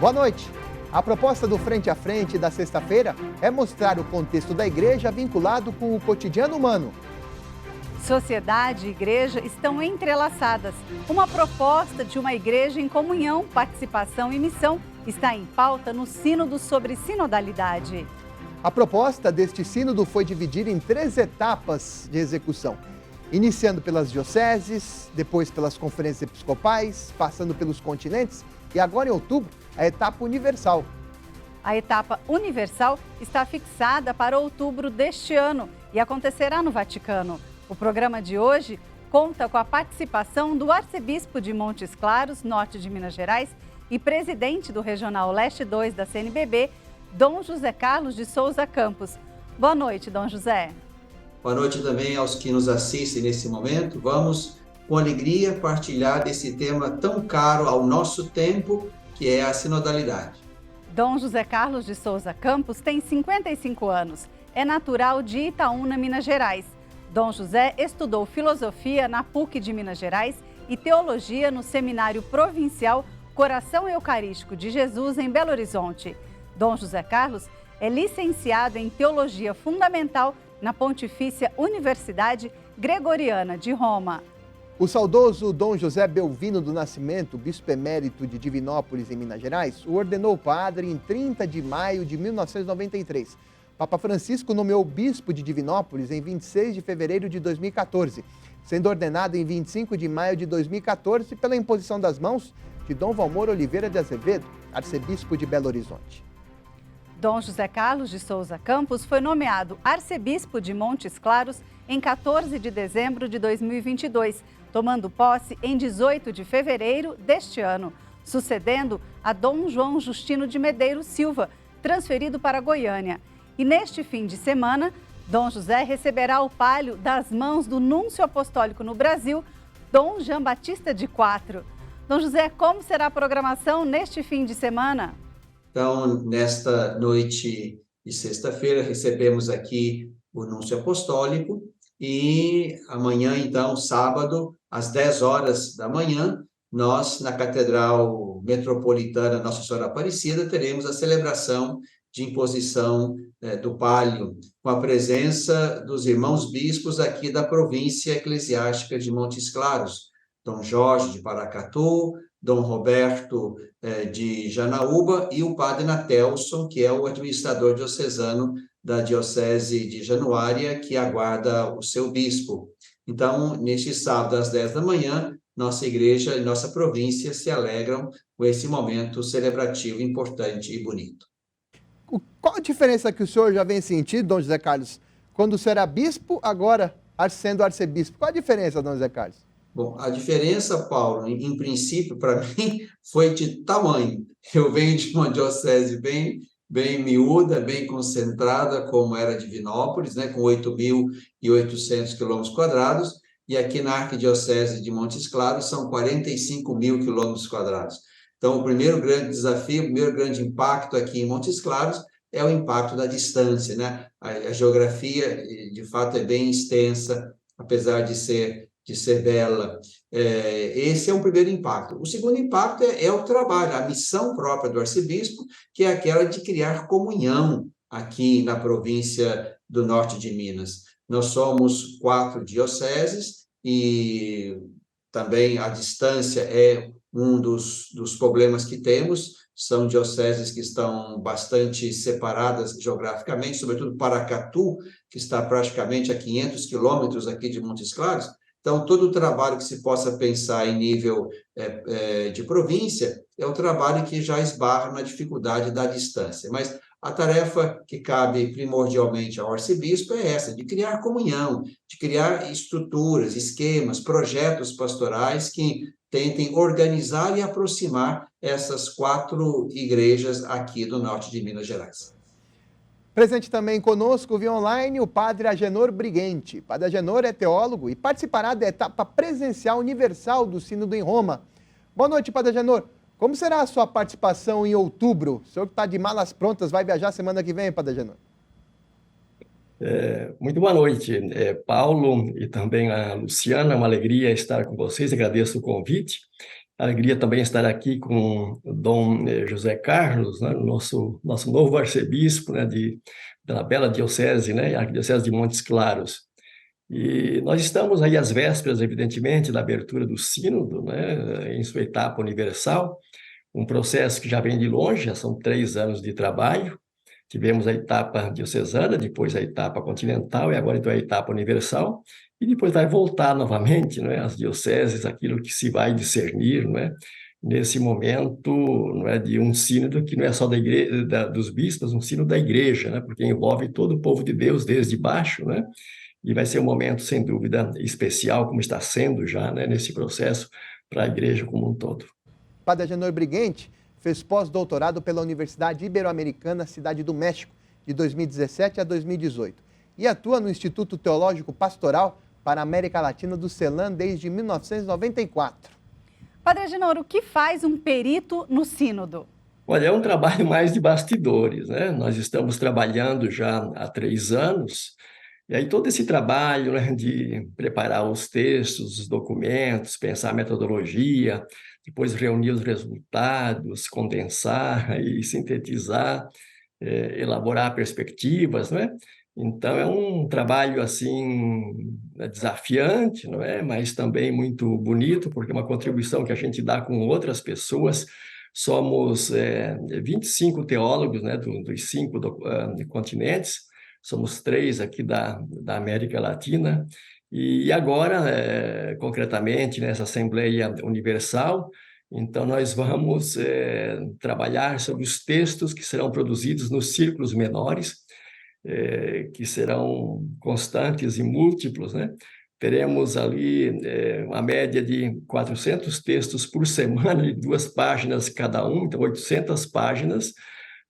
Boa noite. A proposta do Frente a Frente da sexta-feira é mostrar o contexto da igreja vinculado com o cotidiano humano. Sociedade e igreja estão entrelaçadas. Uma proposta de uma igreja em comunhão, participação e missão está em pauta no Sínodo sobre Sinodalidade. A proposta deste sínodo foi dividida em 3 etapas de execução, iniciando pelas dioceses, depois pelas conferências episcopais, passando pelos continentes e agora em outubro, a etapa universal. A etapa universal está fixada para outubro deste ano e acontecerá no Vaticano. O programa de hoje conta com a participação do arcebispo de Montes Claros, norte de Minas Gerais, e presidente do Regional Leste 2 da CNBB, Dom José Carlos de Souza Campos. Boa noite, Dom José. Boa noite também aos que nos assistem nesse momento. Vamos, com alegria, partilhar desse tema tão caro ao nosso tempo, que é a sinodalidade. Dom José Carlos de Souza Campos tem 55 anos. É natural de Itaúna, Minas Gerais. Dom José estudou filosofia na PUC de Minas Gerais e teologia no Seminário Provincial Coração Eucarístico de Jesus, em Belo Horizonte. Dom José Carlos é licenciado em Teologia Fundamental na Pontifícia Universidade Gregoriana de Roma. O saudoso Dom José Belvino do Nascimento, bispo emérito de Divinópolis, em Minas Gerais, o ordenou padre em 30 de maio de 1993. Papa Francisco nomeou bispo de Divinópolis em 26 de fevereiro de 2014, sendo ordenado em 25 de maio de 2014 pela imposição das mãos de Dom Valmor Oliveira de Azevedo, arcebispo de Belo Horizonte. Dom José Carlos de Souza Campos foi nomeado arcebispo de Montes Claros em 14 de dezembro de 2022, tomando posse em 18 de fevereiro deste ano, sucedendo a Dom João Justino de Medeiros Silva, transferido para Goiânia. E neste fim de semana, Dom José receberá o palio das mãos do núncio apostólico no Brasil, Dom Jean Batista de Quatro. Dom José, como será a programação neste fim de semana? Então, nesta noite de sexta-feira, recebemos aqui o núncio apostólico e amanhã, então, sábado, às 10 horas da manhã, nós, na Catedral Metropolitana Nossa Senhora Aparecida, teremos a celebração de imposição do palio, com a presença dos irmãos bispos aqui da província eclesiástica de Montes Claros, Dom Jorge de Paracatu, Dom Roberto de Janaúba e o padre Natelson, que é o administrador diocesano da Diocese de Januária, que aguarda o seu bispo. Então, neste sábado, às 10 da manhã, nossa igreja e nossa província se alegram com esse momento celebrativo importante e bonito. Qual a diferença que o senhor já vem sentindo, Dom José Carlos, quando o senhor era bispo, agora sendo arcebispo? Qual a diferença, Dom José Carlos? Bom, a diferença, Paulo, em princípio, para mim, foi de tamanho. Eu venho de uma diocese bem miúda, bem concentrada, como era Divinópolis, né, com 8.800 quilômetros quadrados, e aqui na Arquidiocese de Montes Claros são 45.000 quilômetros quadrados. Então, o primeiro grande desafio, o primeiro grande impacto aqui em Montes Claros é o impacto da distância, né? A geografia, de fato, é bem extensa, apesar de ser bela. Esse é o primeiro impacto. O segundo impacto é o trabalho, a missão própria do arcebispo, que é aquela de criar comunhão aqui na província do norte de Minas. Nós somos 4 dioceses e também a distância é um dos problemas que temos. São dioceses que estão bastante separadas geograficamente, sobretudo Paracatu, que está praticamente a 500 quilômetros aqui de Montes Claros. Então, todo o trabalho que se possa pensar em nível de província é o trabalho que já esbarra na dificuldade da distância. Mas a tarefa que cabe primordialmente ao arcebispo é essa, de criar comunhão, de criar estruturas, esquemas, projetos pastorais que tentem organizar e aproximar essas 4 igrejas aqui do norte de Minas Gerais. Presente também conosco via online o padre Agenor Brighenti. Padre Agenor é teólogo e participará da etapa presencial universal do Sínodo em Roma. Boa noite, padre Agenor. Como será a sua participação em outubro? O senhor que está de malas prontas vai viajar semana que vem, padre Agenor? Muito boa noite, Paulo e também a Luciana. É uma alegria estar com vocês, agradeço o convite. Alegria também estar aqui com o Dom José Carlos, né, nosso novo arcebispo, né, da bela diocese, né, a Arquidiocese de Montes Claros. E nós estamos aí às vésperas, evidentemente, da abertura do sínodo, né, em sua etapa universal, um processo que já vem de longe, já são 3 anos de trabalho. Tivemos a etapa diocesana, depois a etapa continental e agora então a etapa universal, e depois vai voltar novamente, não é, as dioceses, aquilo que se vai discernir, não é, nesse momento, não é, de um sínodo que não é só da igreja, dos bispos, um sínodo da igreja, né, porque envolve todo o povo de Deus desde baixo, né, e vai ser um momento, sem dúvida, especial, como está sendo já, né, nesse processo para a igreja como um todo. Padre Agenor Briguente fez pós-doutorado pela Universidade Ibero-Americana Cidade do México, de 2017 a 2018, e atua no Instituto Teológico Pastoral para a América Latina do CELAM desde 1994. Padre Agenor, o que faz um perito no sínodo? Olha, é um trabalho mais de bastidores, né? Nós estamos trabalhando já há 3 anos, e aí todo esse trabalho, né, de preparar os textos, os documentos, pensar a metodologia, depois reunir os resultados, condensar e sintetizar, elaborar perspectivas, não é? Então é um trabalho assim desafiante, não é? Mas também muito bonito, porque é uma contribuição que a gente dá com outras pessoas. Somos 25 teólogos, né, dos 5 continentes, somos 3 aqui da América Latina, e agora, concretamente, nessa Assembleia Universal, então nós vamos trabalhar sobre os textos que serão produzidos nos círculos menores, que serão constantes e múltiplos, né? Teremos ali uma média de 400 textos por semana, de 2 páginas cada um, então 800 páginas,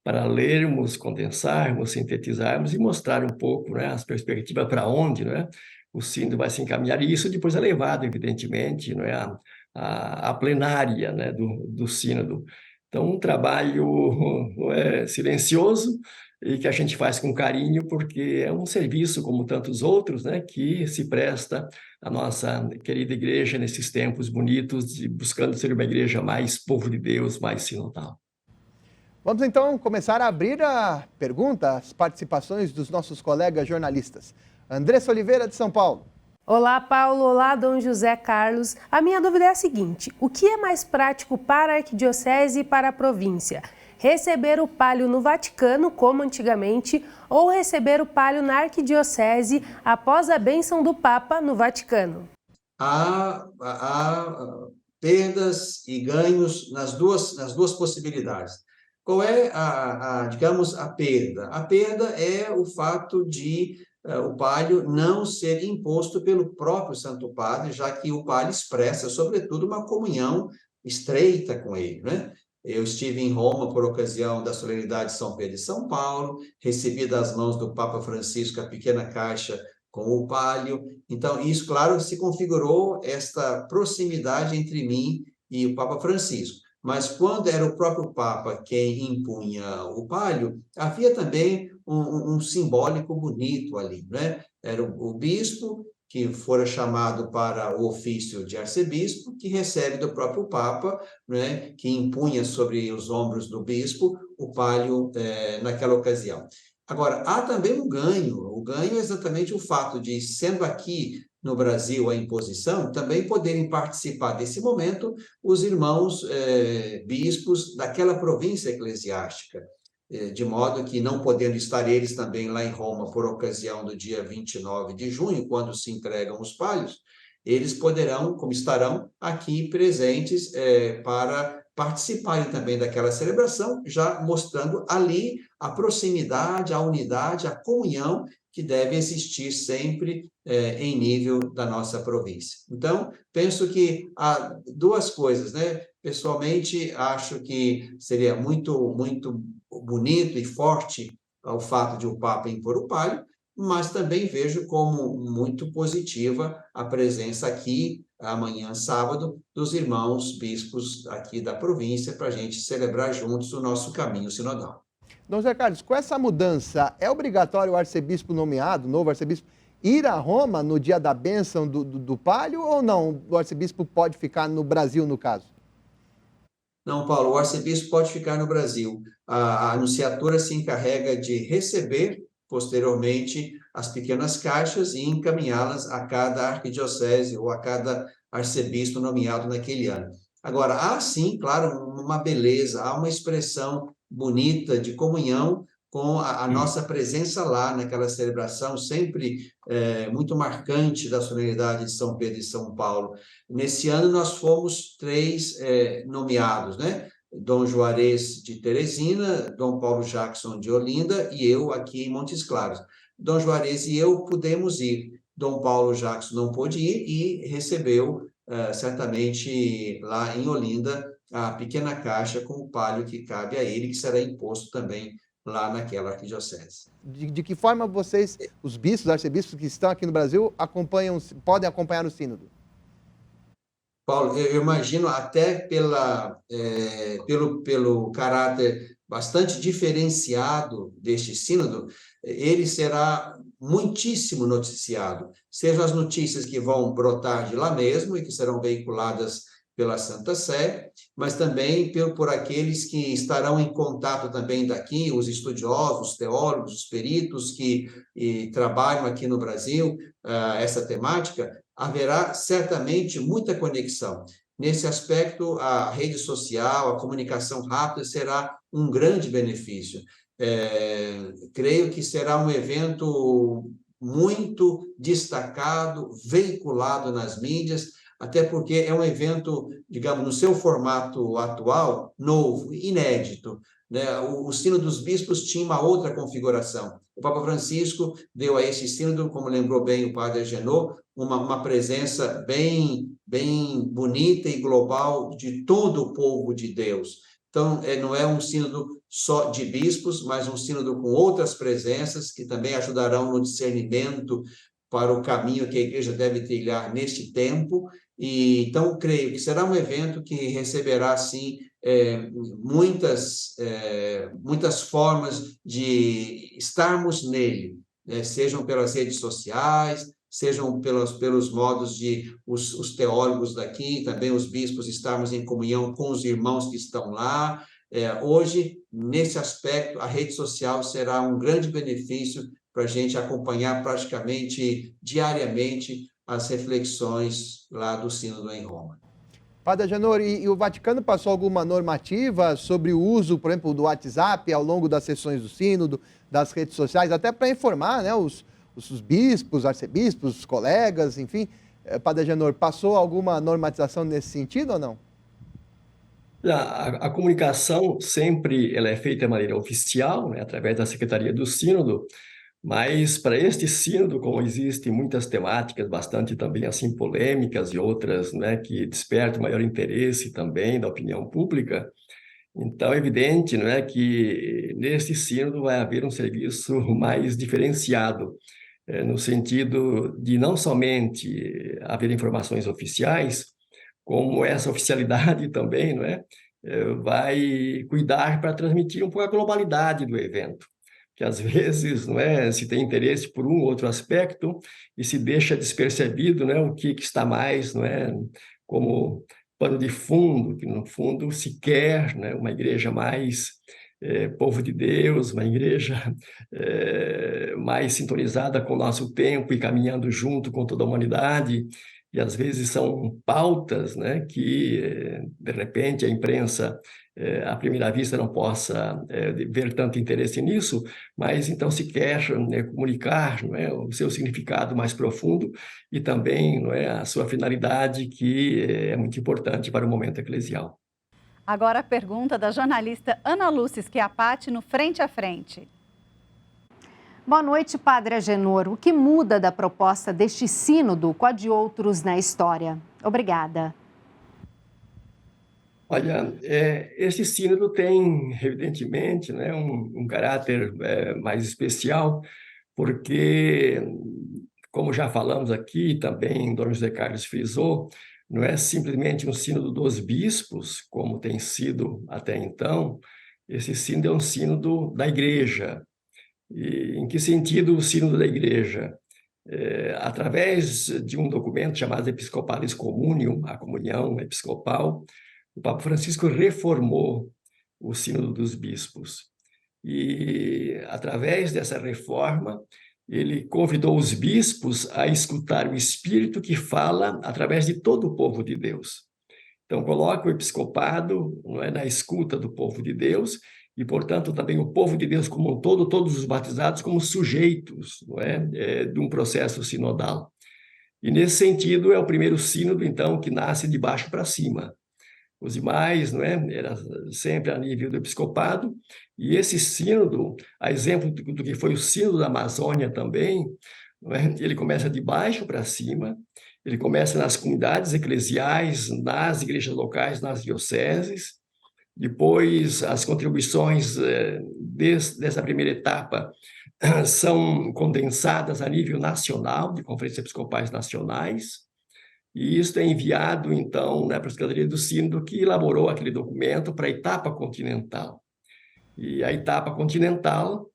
para lermos, condensarmos, sintetizarmos e mostrar um pouco, né, as perspectivas para onde, né, o sínodo vai se encaminhar. E isso depois é levado, evidentemente, não é, à plenária, né, do sínodo. Então, um trabalho silencioso, e que a gente faz com carinho, porque é um serviço, como tantos outros, né, que se presta à nossa querida igreja nesses tempos bonitos, buscando ser uma igreja mais povo de Deus, mais sinodal. Vamos então começar a abrir a pergunta, as participações dos nossos colegas jornalistas. Andressa Oliveira, de São Paulo. Olá, Paulo. Olá, Dom José Carlos. A minha dúvida é a seguinte: o que é mais prático para a arquidiocese e para a província? Receber o palio no Vaticano, como antigamente, ou receber o palio na arquidiocese após a bênção do Papa no Vaticano? Há perdas e ganhos nas duas possibilidades. Qual é digamos, a perda? A perda é o fato de o palio não ser imposto pelo próprio Santo Padre, já que o palio expressa, sobretudo, uma comunhão estreita com ele, né? Eu estive em Roma por ocasião da solenidade de São Pedro e São Paulo, recebi das mãos do Papa Francisco a pequena caixa com o palio. Então, isso, claro, se configurou esta proximidade entre mim e o Papa Francisco. Mas quando era o próprio Papa quem impunha o palio, havia também um simbólico bonito ali, né? Era o bispo que fora chamado para o ofício de arcebispo, que recebe do próprio Papa, né, que impunha sobre os ombros do bispo o palio naquela ocasião. Agora, há também um ganho. O ganho é exatamente o fato de, sendo aqui no Brasil a imposição, também poderem participar desse momento os irmãos bispos daquela província eclesiástica, de modo que, não podendo estar eles também lá em Roma por ocasião do dia 29 de junho, quando se entregam os palhos, eles poderão, como estarão aqui presentes para participarem também daquela celebração, já mostrando ali a proximidade, a unidade, a comunhão que deve existir sempre em nível da nossa província. Então, penso que há 2 coisas, né? Pessoalmente, acho que seria muito, muito bonito e forte o fato de o Papa impor o palio, mas também vejo como muito positiva a presença aqui, amanhã, sábado, dos irmãos bispos aqui da província, para a gente celebrar juntos o nosso caminho sinodal. Dom José Carlos, com essa mudança, é obrigatório o arcebispo nomeado, novo arcebispo, ir a Roma no dia da bênção do palio ou não? O arcebispo pode ficar no Brasil, no caso? Não, Paulo, o arcebispo pode ficar no Brasil. A anunciatura se encarrega de receber, posteriormente, as pequenas caixas e encaminhá-las a cada arquidiocese ou a cada arcebispo nomeado naquele ano. Agora, há sim, claro, uma beleza, há uma expressão bonita de comunhão com a nossa presença lá naquela celebração, sempre muito marcante da solenidade de São Pedro e São Paulo. Nesse ano nós fomos 3 nomeados, né? Dom Juarez de Teresina, Dom Paulo Jackson de Olinda e eu aqui em Montes Claros. Dom Juarez e eu pudemos ir, Dom Paulo Jackson não pôde ir e recebeu certamente lá em Olinda a pequena caixa com o palio que cabe a ele, que será imposto também lá naquela arquidiocese. De que forma vocês, os bispos, arcebispos que estão aqui no Brasil, podem acompanhar o sínodo? Paulo, eu imagino até pelo caráter bastante diferenciado deste sínodo, ele será muitíssimo noticiado, sejam as notícias que vão brotar de lá mesmo e que serão veiculadas pela Santa Sé, mas também por aqueles que estarão em contato também daqui, os estudiosos, os teólogos, os peritos que trabalham aqui no Brasil essa temática. Haverá certamente muita conexão. Nesse aspecto, a rede social, a comunicação rápida será um grande benefício. Creio que será um evento muito destacado, veiculado nas mídias, até porque é um evento, digamos, no seu formato atual, novo, inédito, né? O Sínodo dos Bispos tinha uma outra configuração. O Papa Francisco deu a esse sínodo, como lembrou bem o padre Agenor, uma presença bem bonita e global de todo o povo de Deus. Então, não é um sínodo só de bispos, mas um sínodo com outras presenças que também ajudarão no discernimento para o caminho que a igreja deve trilhar neste tempo. E, então, creio que será um evento que receberá, sim, muitas formas de estarmos nele, né? Sejam pelas redes sociais, sejam pelos modos de os teólogos daqui, também os bispos, estarmos em comunhão com os irmãos que estão lá. Hoje, nesse aspecto, a rede social será um grande benefício para a gente acompanhar praticamente diariamente as reflexões lá do Sínodo em Roma. Padre Agenor, e o Vaticano passou alguma normativa sobre o uso, por exemplo, do WhatsApp ao longo das sessões do Sínodo, das redes sociais, até para informar, né, os bispos, arcebispos, os colegas, enfim. Padre Agenor, passou alguma normatização nesse sentido ou não? A comunicação sempre ela é feita de maneira oficial, né, através da Secretaria do Sínodo, mas para este sínodo, como existem muitas temáticas bastante também assim polêmicas e outras, né, que despertam maior interesse também da opinião pública, então é evidente, não é, que neste sínodo vai haver um serviço mais diferenciado, no sentido de não somente haver informações oficiais, como essa oficialidade também, não é, vai cuidar para transmitir um pouco a globalidade do evento. Que às vezes, não é, se tem interesse por um ou outro aspecto e se deixa despercebido, né, o que está mais, não é, como pano de fundo, que no fundo se quer, né, uma igreja mais povo de Deus, uma igreja mais sintonizada com o nosso tempo e caminhando junto com toda a humanidade. E às vezes são pautas, né, que de repente a imprensa à primeira vista não possa ver tanto interesse nisso, mas então se quer comunicar, não é, o seu significado mais profundo e também, não é, a sua finalidade, que é muito importante para o momento eclesial. Agora a pergunta da jornalista Ana Lúcia Schiapati no Frente a Frente. Boa noite, Padre Agenor. O que muda da proposta deste sínodo com a de outros na história? Obrigada. Olha, este sínodo tem, evidentemente, né, um caráter mais especial, porque, como já falamos aqui, também Dom José Carlos frisou, não é simplesmente um sínodo dos bispos, como tem sido até então. Esse sínodo é um sínodo da Igreja. E em que sentido o sínodo da Igreja? Através de um documento chamado Episcopalis Communium, a comunhão episcopal, o Papa Francisco reformou o Sínodo dos Bispos. E, através dessa reforma, ele convidou os bispos a escutar o Espírito que fala através de todo o povo de Deus. Então, coloca o episcopado, não é, na escuta do povo de Deus e, portanto, também o povo de Deus como um todo, todos os batizados como sujeitos, não é, de um processo sinodal. E, nesse sentido, é o primeiro sínodo, então, que nasce de baixo para cima. Os demais, não é, era sempre a nível do episcopado, e esse sínodo, a exemplo do que foi o sínodo da Amazônia também, não é, ele começa de baixo para cima, ele começa nas comunidades eclesiais, nas igrejas locais, nas dioceses, depois as contribuições dessa primeira etapa são condensadas a nível nacional, de conferências episcopais nacionais, e isso é enviado, então, para a Secretaria do Sínodo, que elaborou aquele documento para a etapa continental. E a etapa continental,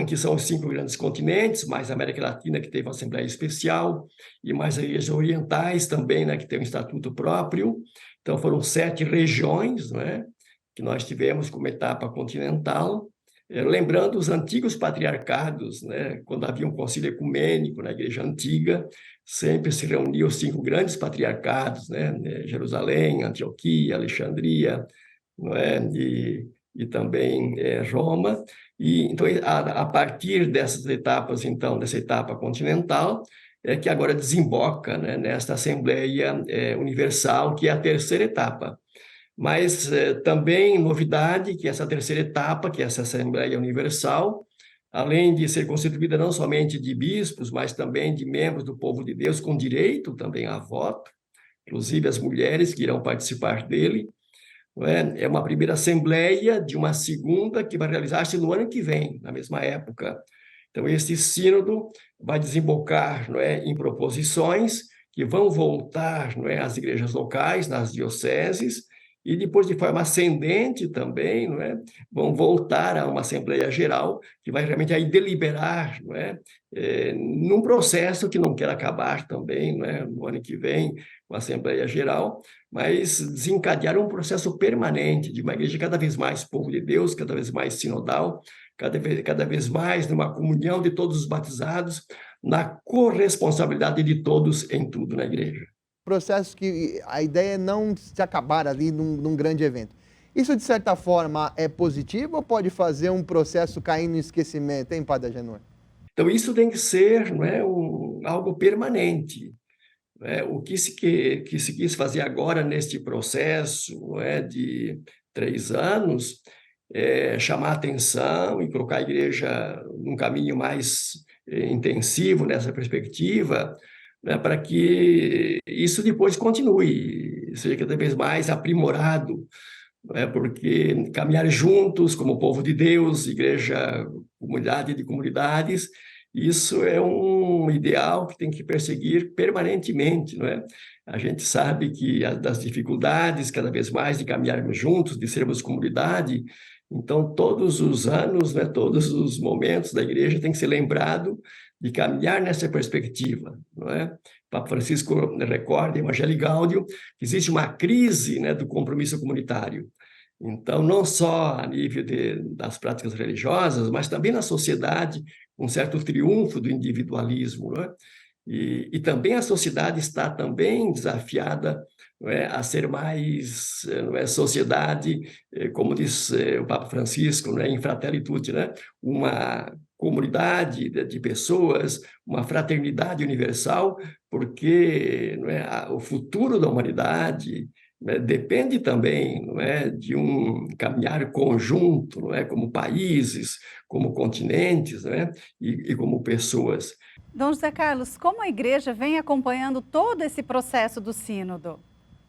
que são os 5 grandes continentes, mais a América Latina, que teve uma Assembleia Especial, e mais as regiões orientais também, né, que tem um estatuto próprio. Então, foram 7 regiões, né, que nós tivemos como etapa continental, lembrando os antigos patriarcados, né, quando havia um concílio ecumênico na Igreja Antiga, sempre se reuniam os 5 grandes patriarcados, né, Jerusalém, Antioquia, Alexandria, não é, e também Roma. E então, a partir dessas etapas, então, dessa etapa continental, é que agora desemboca, né, nesta Assembleia Universal, que é a terceira etapa. Mas também novidade que essa terceira etapa, que é essa Assembleia Universal, além de ser constituída não somente de bispos, mas também de membros do povo de Deus, com direito também a voto, inclusive as mulheres que irão participar dele, não é? É uma primeira assembleia de uma segunda que vai realizar-se no ano que vem, na mesma época. Então, esse sínodo vai desembocar, não é, em proposições que vão voltar, não é, às igrejas locais, nas dioceses, e depois, de forma ascendente também, não é, vão voltar a uma Assembleia Geral, que vai realmente aí deliberar, não é, num processo que não quer acabar também, não é, no ano que vem, com a Assembleia Geral, mas desencadear um processo permanente de uma igreja cada vez mais povo de Deus, cada vez mais sinodal, cada vez mais numa comunhão de todos os batizados, na corresponsabilidade de todos em tudo na igreja. Processos que a ideia é não se acabar ali num grande evento. Isso, de certa forma, é positivo ou pode fazer um processo cair no esquecimento, hein, Padre Agenor? Então, isso tem que ser, não é, algo permanente. Não é? O que se quis fazer agora neste processo, não é, de 3 anos é chamar a atenção e colocar a igreja num caminho mais intensivo nessa perspectiva, né, para que isso depois continue, seja cada vez mais aprimorado, né, porque caminhar juntos como povo de Deus, igreja, comunidade de comunidades, isso é um ideal que tem que perseguir permanentemente, não é? A gente sabe que das dificuldades cada vez mais de caminharmos juntos, de sermos comunidade, então todos os anos, né, todos os momentos da igreja tem que ser lembrado de caminhar nessa perspectiva, não é? O Papa Francisco recorda em Evangelii Gaudium que existe uma crise, né, do compromisso comunitário. Então, não só a nível das práticas religiosas, mas também na sociedade, um certo triunfo do individualismo, não é? E também a sociedade está também desafiada, não é, a ser mais, não é, sociedade, como diz o Papa Francisco, não é, em Fratelli Tutti, né, uma comunidade de pessoas, uma fraternidade universal, porque, não é, o futuro da humanidade, né, depende também, não é, de um caminhar conjunto, não é, como países, como continentes, não é, e como pessoas. Dom José Carlos, como a igreja vem acompanhando todo esse processo do sínodo?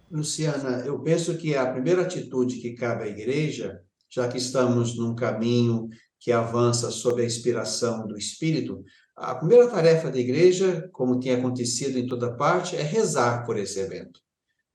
Luciana, eu penso que a primeira atitude que cabe à igreja, já que estamos num caminho que avança sob a inspiração do Espírito, a primeira tarefa da igreja, como tem acontecido em toda parte, é rezar por esse evento,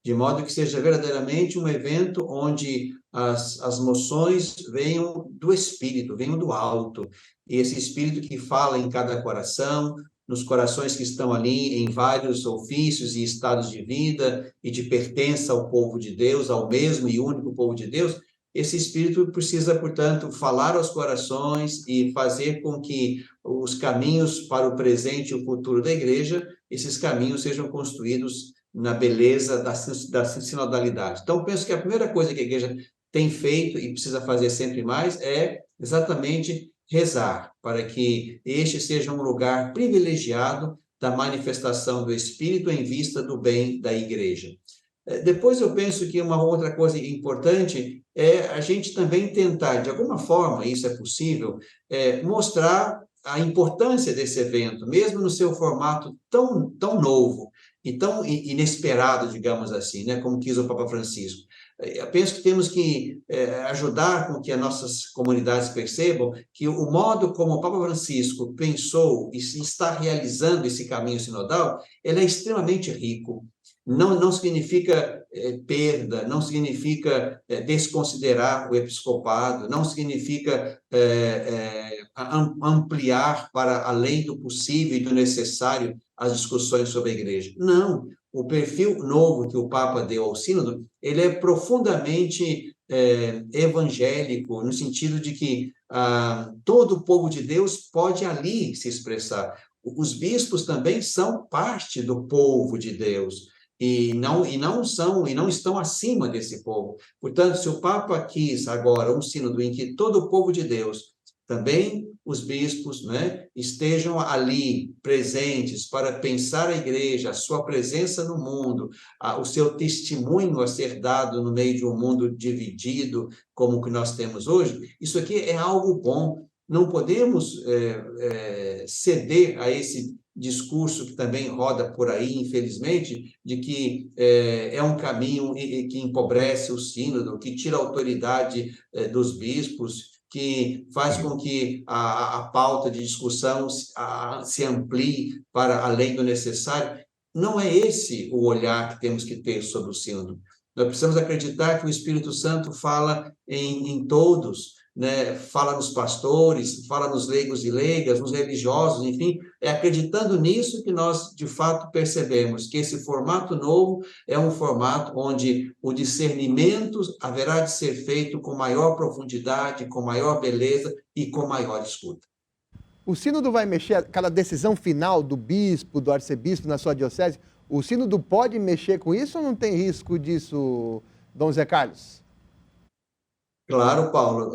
de modo que seja verdadeiramente um evento onde as moções venham do Espírito, venham do alto, e esse Espírito que fala em cada coração, nos corações que estão ali em vários ofícios e estados de vida e de pertença ao povo de Deus, ao mesmo e único povo de Deus, esse Espírito precisa, portanto, falar aos corações e fazer com que os caminhos para o presente e o futuro da igreja, esses caminhos sejam construídos na beleza da sinodalidade. Então, penso que a primeira coisa que a igreja tem feito e precisa fazer sempre mais é exatamente rezar, para que este seja um lugar privilegiado da manifestação do Espírito em vista do bem da igreja. Depois eu penso que uma outra coisa importante é a gente também tentar, de alguma forma, isso é possível, mostrar a importância desse evento, mesmo no seu formato tão novo e tão inesperado, digamos assim, né, como quis o Papa Francisco. Eu penso que temos que ajudar com que as nossas comunidades percebam que o modo como o Papa Francisco pensou e está realizando esse caminho sinodal, ele é extremamente rico. Não significa perda, não significa desconsiderar o episcopado, não significa ampliar para além do possível e do necessário as discussões sobre a igreja. Não, o perfil novo que o Papa deu ao sínodo, ele é profundamente evangélico, no sentido de que todo o povo de Deus pode ali se expressar. Os bispos também são parte do povo de Deus. E não estão acima desse povo. Portanto, se o Papa quis agora um sínodo em que todo o povo de Deus, também os bispos, né, estejam ali presentes para pensar a igreja, a sua presença no mundo, o seu testemunho a ser dado no meio de um mundo dividido como o que nós temos hoje, isso aqui é algo bom. Não podemos ceder a esse discurso que também roda por aí, infelizmente, de que é um caminho que empobrece o sínodo, que tira a autoridade dos bispos, que faz com que a pauta de discussão se amplie para além do necessário. Não é esse o olhar que temos que ter sobre o sínodo. Nós precisamos acreditar que o Espírito Santo fala em todos, né? Fala nos pastores, fala nos leigos e leigas, nos religiosos, enfim, é acreditando nisso que nós, de fato, percebemos que esse formato novo é um formato onde o discernimento haverá de ser feito com maior profundidade, com maior beleza e com maior escuta. O sínodo vai mexer, aquela decisão final do bispo, do arcebispo na sua diocese, o sínodo pode mexer com isso ou não tem risco disso, Dom José Carlos? Claro, Paulo,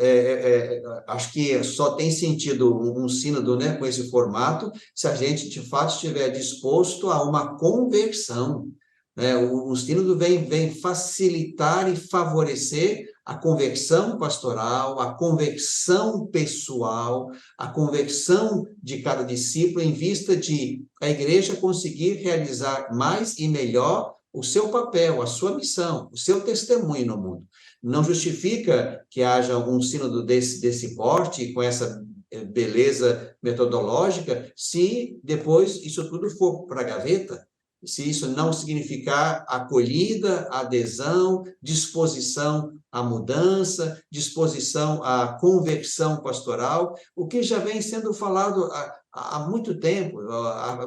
acho que só tem sentido um sínodo, né, com esse formato se a gente, de fato, estiver disposto a uma conversão, né? O sínodo vem facilitar e favorecer a conversão pastoral, a conversão pessoal, a conversão de cada discípulo em vista de a igreja conseguir realizar mais e melhor o seu papel, a sua missão, o seu testemunho no mundo. Não justifica que haja um sínodo desse porte, com essa beleza metodológica, se depois isso tudo for para a gaveta, se isso não significar acolhida, adesão, disposição à mudança, disposição à conversão pastoral, o que já vem sendo falado há muito tempo.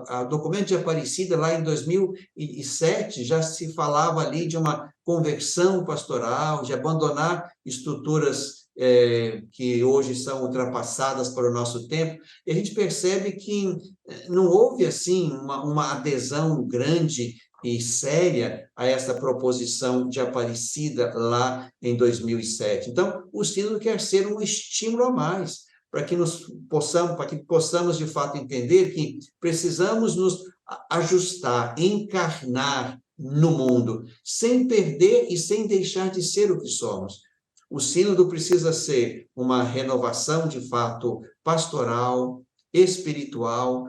A documento de Aparecida, lá em 2007, já se falava ali de uma conversão pastoral, de abandonar estruturas que hoje são ultrapassadas para o nosso tempo, e a gente percebe que não houve, assim, uma adesão grande e séria a essa proposição de Aparecida lá em 2007. Então, o sínodo quer ser um estímulo a mais, para que possamos, de fato, entender que precisamos nos ajustar, encarnar no mundo, sem perder e sem deixar de ser o que somos. O sínodo precisa ser uma renovação, de fato, pastoral, espiritual,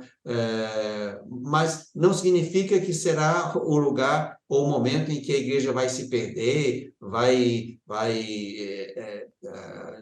mas não significa que será o lugar ou o momento em que a igreja vai se perder, vai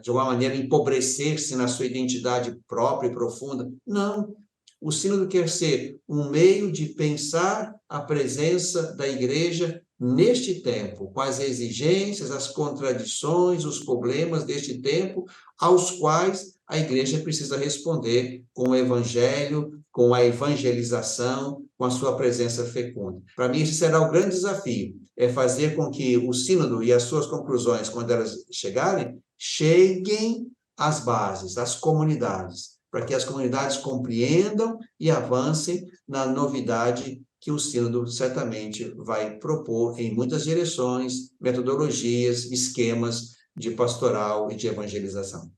de alguma maneira, empobrecer-se na sua identidade própria e profunda. Não. O sínodo quer ser um meio de pensar a presença da igreja neste tempo, com as exigências, as contradições, os problemas deste tempo, aos quais a igreja precisa responder com o evangelho, com a evangelização, com a sua presença fecunda. Para mim, esse será o grande desafio, é fazer com que o sínodo e as suas conclusões, quando elas chegarem, cheguem às bases, às comunidades, para que as comunidades compreendam e avancem na novidade que o sínodo certamente vai propor em muitas direções, metodologias, esquemas de pastoral e de evangelização.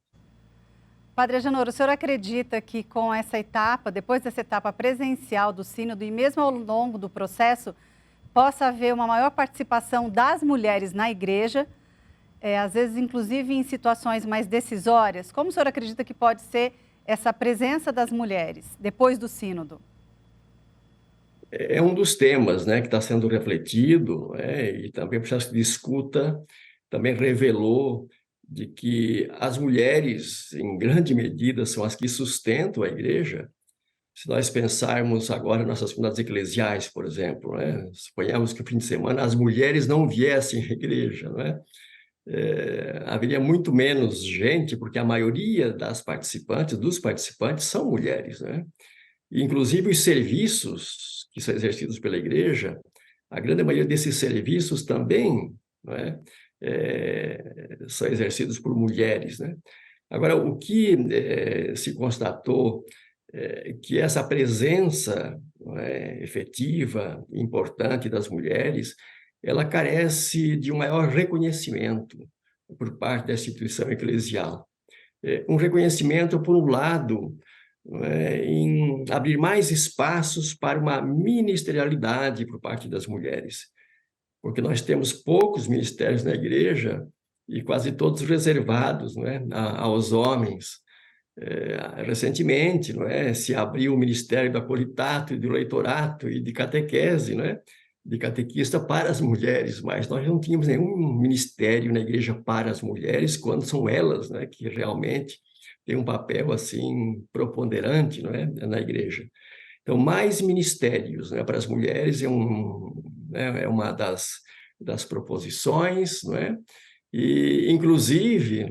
Padre Agenor, o senhor acredita que com essa etapa, depois dessa etapa presencial do sínodo e mesmo ao longo do processo, possa haver uma maior participação das mulheres na igreja, às vezes inclusive em situações mais decisórias? Como o senhor acredita que pode ser essa presença das mulheres depois do sínodo? É um dos temas, né, que está sendo refletido, e também o processo de escuta também revelou de que as mulheres, em grande medida, são as que sustentam a igreja. Se nós pensarmos agora nas nossas comunidades eclesiais, por exemplo, né, suponhamos que no fim de semana as mulheres não viessem à igreja, né, haveria muito menos gente, porque a maioria dos participantes são mulheres, né? E, inclusive, os serviços que são exercidos pela igreja, a grande maioria desses serviços também, né, são exercidos por mulheres, né? Agora, o que se constatou que essa presença, efetiva, importante das mulheres, ela carece de um maior reconhecimento por parte da instituição eclesial. Um reconhecimento, por um lado, em abrir mais espaços para uma ministerialidade por parte das mulheres, porque nós temos poucos ministérios na igreja e quase todos reservados, aos homens. Recentemente, se abriu o ministério do acolitato e do leitorato e de catequese, de catequista para as mulheres, mas nós não tínhamos nenhum ministério na igreja para as mulheres, quando são elas, que realmente têm um papel assim preponderante, na igreja. Então, mais ministérios, para as mulheres é uma das proposições, e, inclusive,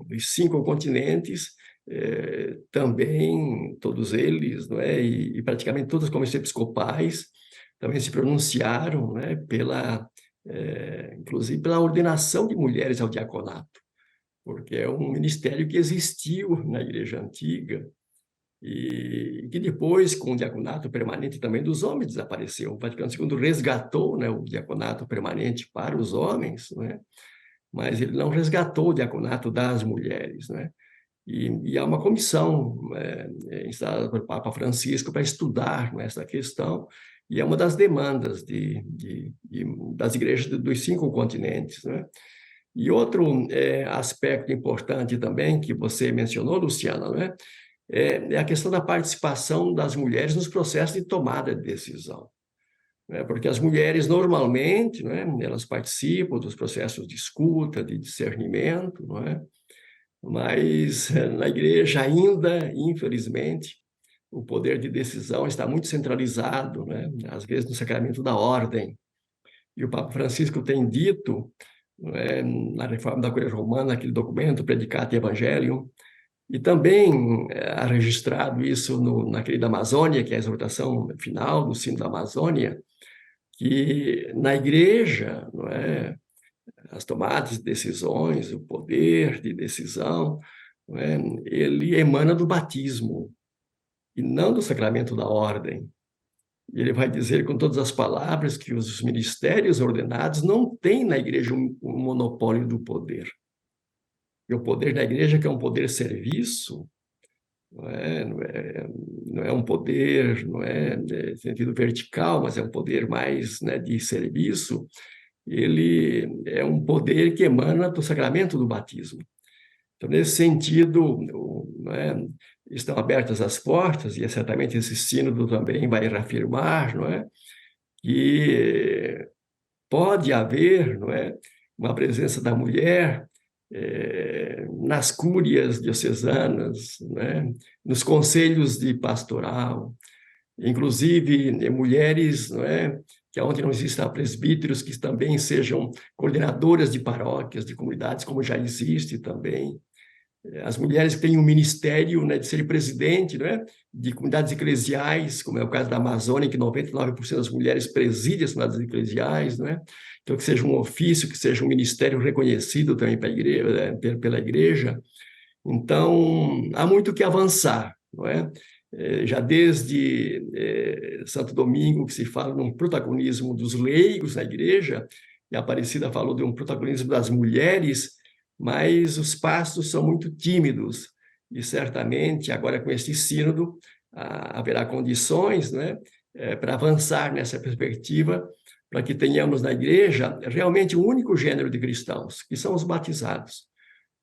nos 5 continentes, também todos eles, e praticamente todas as conferências episcopais também se pronunciaram, inclusive pela ordenação de mulheres ao diaconato, porque é um ministério que existiu na Igreja Antiga e que depois, com o diaconato permanente também dos homens, desapareceu. O Vaticano II resgatou, o diaconato permanente para os homens, mas ele não resgatou o diaconato das mulheres, E há uma comissão instalada pelo Papa Francisco para estudar essa questão, e é uma das demandas das igrejas dos 5 continentes, E outro aspecto importante também, que você mencionou, Luciana, é a questão da participação das mulheres nos processos de tomada de decisão. Porque as mulheres, normalmente, elas participam dos processos de escuta, de discernimento, mas na igreja ainda, infelizmente, o poder de decisão está muito centralizado, às vezes no sacramento da ordem. E o Papa Francisco tem dito, na Reforma da Curia Romana, aquele documento, Predicate Evangelium, e também há registrado isso na Querida Amazônia, que é a exortação final do Sínodo da Amazônia, que na igreja, as tomadas de decisões, o poder de decisão, ele emana do batismo e não do sacramento da ordem. E ele vai dizer com todas as palavras que os ministérios ordenados não têm na igreja um monopólio do poder. E o poder da igreja, que é um poder serviço, não é um poder, no sentido vertical, mas é um poder mais de serviço. Ele é um poder que emana do sacramento do batismo. Então, nesse sentido, estão abertas as portas, e certamente esse sínodo também vai reafirmar, que pode haver, uma presença da mulher nas cúrias diocesanas, nos conselhos de pastoral, inclusive mulheres que onde não existam presbíteros que também sejam coordenadoras de paróquias, de comunidades, como já existe também. As mulheres que têm um ministério, né, de ser presidente, né, de comunidades eclesiais, como é o caso da Amazônia, que 99% das mulheres presidem as comunidades eclesiais, né? Então, que seja um ofício, que seja um ministério reconhecido também pela igreja. Então, há muito que avançar, não é? Já desde Santo Domingo, que se fala num protagonismo dos leigos na igreja, e a Aparecida falou de um protagonismo das mulheres, mas os passos são muito tímidos, e certamente, agora com este sínodo, haverá condições, né, para avançar nessa perspectiva, para que tenhamos na igreja realmente um único gênero de cristãos, que são os batizados,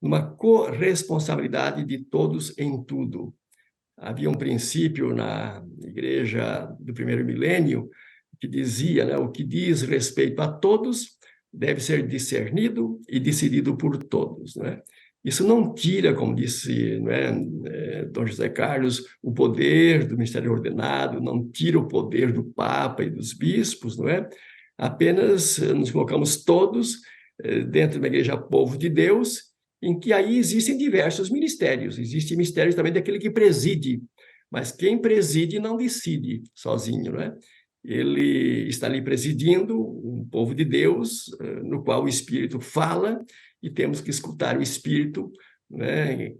uma corresponsabilidade de todos em tudo. Havia um princípio na igreja do primeiro milênio que dizia, né, o que diz respeito a todos deve ser discernido e decidido por todos, né? Isso não tira, como disse, né, Dom José Carlos, o poder do ministério ordenado, não tira o poder do Papa e dos bispos, não é? Apenas nos colocamos todos dentro de uma igreja povo de Deus, em que aí existem diversos ministérios. Existe ministério também daquele que preside, mas quem preside não decide sozinho, não é? Ele está ali presidindo um povo de Deus, no qual o Espírito fala, e temos que escutar o Espírito, né,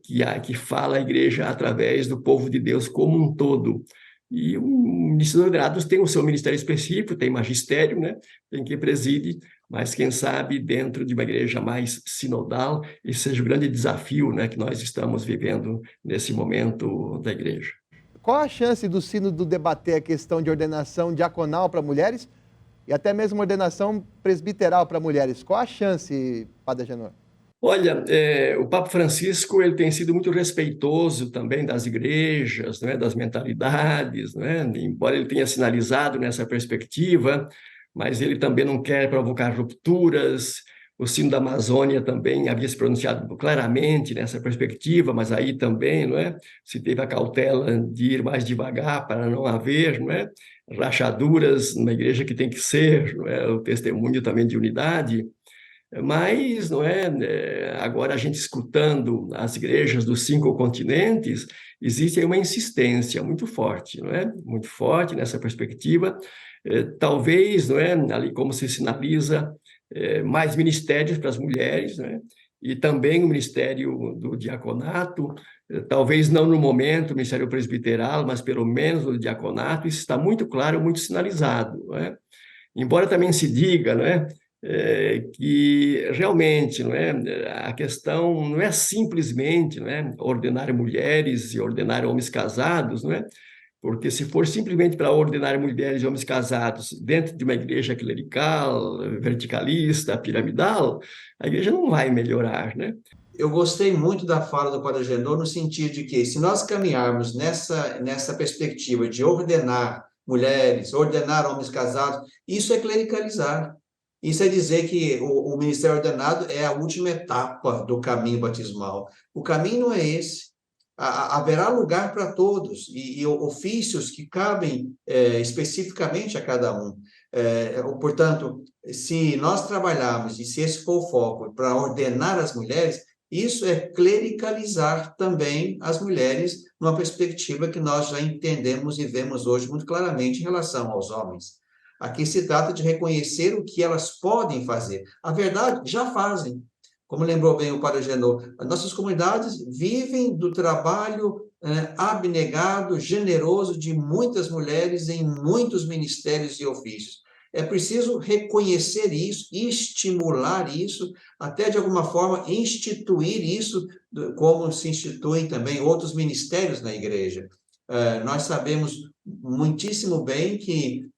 que fala a igreja através do povo de Deus como um todo. E o ministro dos ordenados tem o seu ministério específico, tem magistério, né, tem quem preside, mas quem sabe dentro de uma igreja mais sinodal, esse seja o grande desafio, né, que nós estamos vivendo nesse momento da igreja. Qual a chance do sínodo debater a questão de ordenação diaconal para mulheres e até mesmo ordenação presbiteral para mulheres? Qual a chance, Padre Agenor? Olha, o Papa Francisco ele tem sido muito respeitoso também das igrejas, né, das mentalidades, né, embora ele tenha sinalizado nessa perspectiva, mas ele também não quer provocar rupturas. O Sínodo da Amazônia também havia se pronunciado claramente nessa perspectiva, mas aí também, não é, se teve a cautela de ir mais devagar para não haver, não é, rachaduras numa igreja que tem que ser, não é, o testemunho também de unidade. Mas, não é, agora a gente escutando as igrejas dos 5 continentes, existe aí uma insistência muito forte, não é? Muito forte nessa perspectiva. Talvez, não é, ali como se sinaliza, mais ministérios para as mulheres, né? E também o ministério do diaconato, talvez não no momento o ministério presbiteral, mas pelo menos no diaconato, isso está muito claro, muito sinalizado, não é? Embora também se diga, não é, que realmente, não é, a questão não é simplesmente, não é, ordenar mulheres e ordenar homens casados, não é? Porque se for simplesmente para ordenar mulheres e homens casados dentro de uma igreja clerical, verticalista, piramidal, a igreja não vai melhorar, né? Eu gostei muito da fala do Padre Agenor no sentido de que, se nós caminharmos nessa perspectiva de ordenar mulheres, ordenar homens casados, isso é clericalizar. Isso é dizer que o ministério ordenado é a última etapa do caminho batismal. O caminho não é esse. Haverá lugar para todos e ofícios que cabem especificamente a cada um. Portanto, se nós trabalharmos, e se esse for o foco, para ordenar as mulheres, isso é clericalizar também as mulheres numa perspectiva que nós já entendemos e vemos hoje muito claramente em relação aos homens. Aqui se trata de reconhecer o que elas podem fazer. A verdade, já fazem. Como lembrou bem o Padre Agenor, as nossas comunidades vivem do trabalho abnegado, generoso de muitas mulheres em muitos ministérios e ofícios. É preciso reconhecer isso, estimular isso, até de alguma forma instituir isso, como se instituem também outros ministérios na igreja. Nós sabemos muitíssimo bem que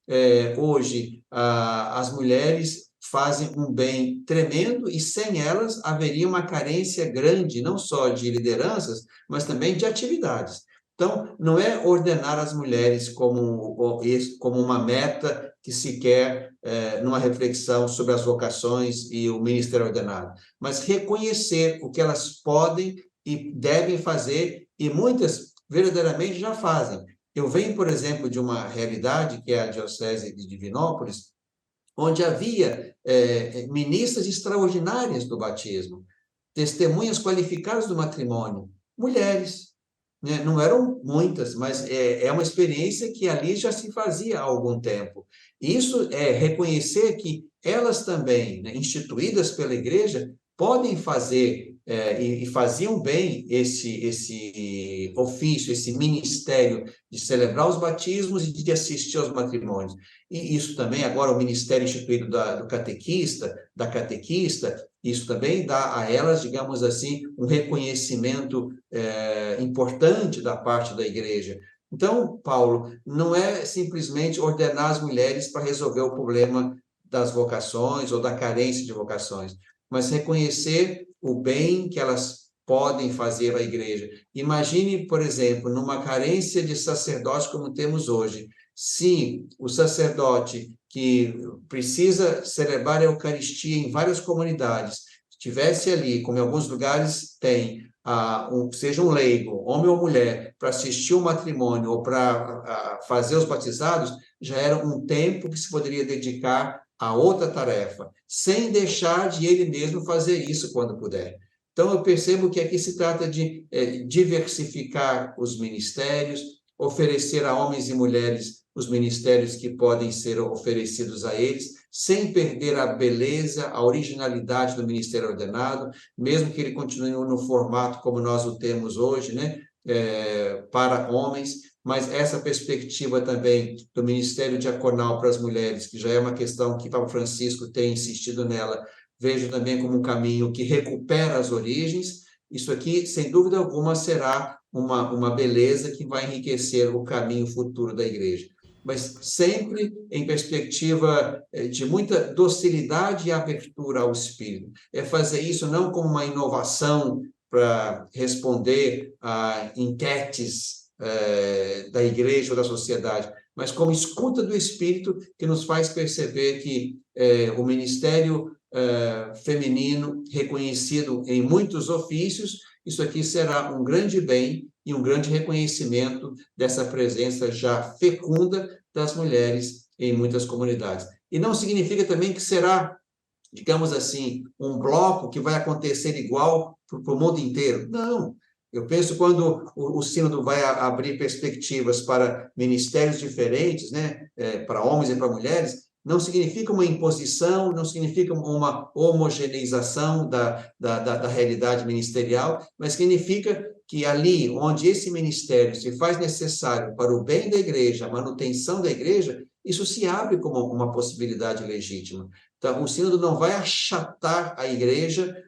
hoje as mulheres fazem um bem tremendo e sem elas haveria uma carência grande, não só de lideranças, mas também de atividades. Então, não é ordenar as mulheres como uma meta que se quer numa reflexão sobre as vocações e o ministério ordenado, mas reconhecer o que elas podem e devem fazer, e muitas verdadeiramente já fazem. Eu venho, por exemplo, de uma realidade que é a Diocese de Divinópolis, onde havia ministras extraordinárias do batismo, testemunhas qualificadas do matrimônio, mulheres, né? Não eram muitas, mas é uma experiência que ali já se fazia há algum tempo. Isso é reconhecer que elas também, né, instituídas pela igreja, podem fazer e faziam bem esse ofício, esse ministério de celebrar os batismos e de assistir aos matrimônios. E isso também, agora, o ministério instituído do catequista, da catequista, isso também dá a elas, digamos assim, um reconhecimento importante da parte da igreja. Então, Paulo, não é simplesmente ordenar as mulheres para resolver o problema das vocações ou da carência de vocações, mas reconhecer o bem que elas podem fazer à igreja. Imagine, por exemplo, numa carência de sacerdote como temos hoje, se o sacerdote que precisa celebrar a Eucaristia em várias comunidades estivesse ali, como em alguns lugares tem, seja um leigo, homem ou mulher, para assistir o matrimônio ou para fazer os batizados, já era um tempo que se poderia dedicar a outra tarefa, sem deixar de ele mesmo fazer isso quando puder. Então, eu percebo que aqui se trata de diversificar os ministérios, oferecer a homens e mulheres os ministérios que podem ser oferecidos a eles, sem perder a beleza, a originalidade do ministério ordenado, mesmo que ele continue no formato como nós o temos hoje, né? Para homens, mas essa perspectiva também do ministério diaconal para as mulheres, que já é uma questão que Papa Francisco tem insistido nela, vejo também como um caminho que recupera as origens. Isso aqui, sem dúvida alguma, será uma beleza que vai enriquecer o caminho futuro da igreja. Mas sempre em perspectiva de muita docilidade e abertura ao Espírito. É fazer isso não como uma inovação para responder a enquetes da igreja ou da sociedade, mas como escuta do Espírito que nos faz perceber que o ministério feminino, reconhecido em muitos ofícios, isso aqui será um grande bem e um grande reconhecimento dessa presença já fecunda das mulheres em muitas comunidades. E não significa também que será, digamos assim, um bloco que vai acontecer igual para o mundo inteiro. Não. Eu penso quando o sínodo vai abrir perspectivas para ministérios diferentes, né, para homens e para mulheres, não significa uma imposição, não significa uma homogeneização da realidade ministerial, mas significa que ali onde esse ministério se faz necessário para o bem da igreja, a manutenção da igreja, isso se abre como uma possibilidade legítima. Então, o sínodo não vai achatar a igreja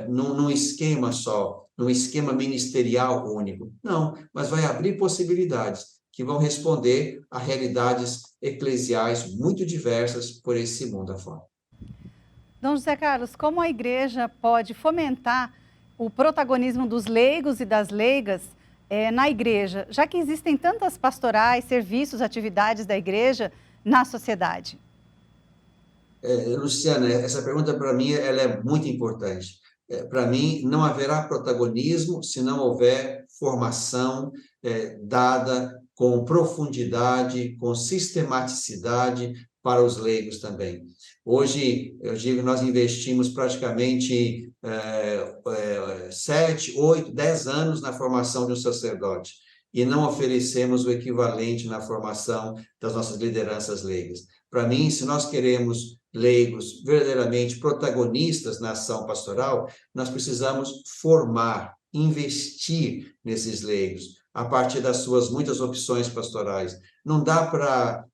num esquema só, num esquema ministerial único. Não, mas vai abrir possibilidades que vão responder a realidades eclesiais muito diversas por esse mundo afora. Dom José Carlos, como a igreja pode fomentar o protagonismo dos leigos e das leigas na igreja, já que existem tantas pastorais, serviços, atividades da igreja na sociedade? Luciana, essa pergunta para mim ela é muito importante. Para mim, não haverá protagonismo se não houver formação dada com profundidade, com sistematicidade para os leigos também. Hoje, eu digo, nós investimos praticamente 7, 8, 10 anos na formação de um sacerdote e não oferecemos o equivalente na formação das nossas lideranças leigas. Para mim, se nós queremos leigos verdadeiramente protagonistas na ação pastoral, nós precisamos formar, investir nesses leigos, a partir das suas muitas opções pastorais. Não dá para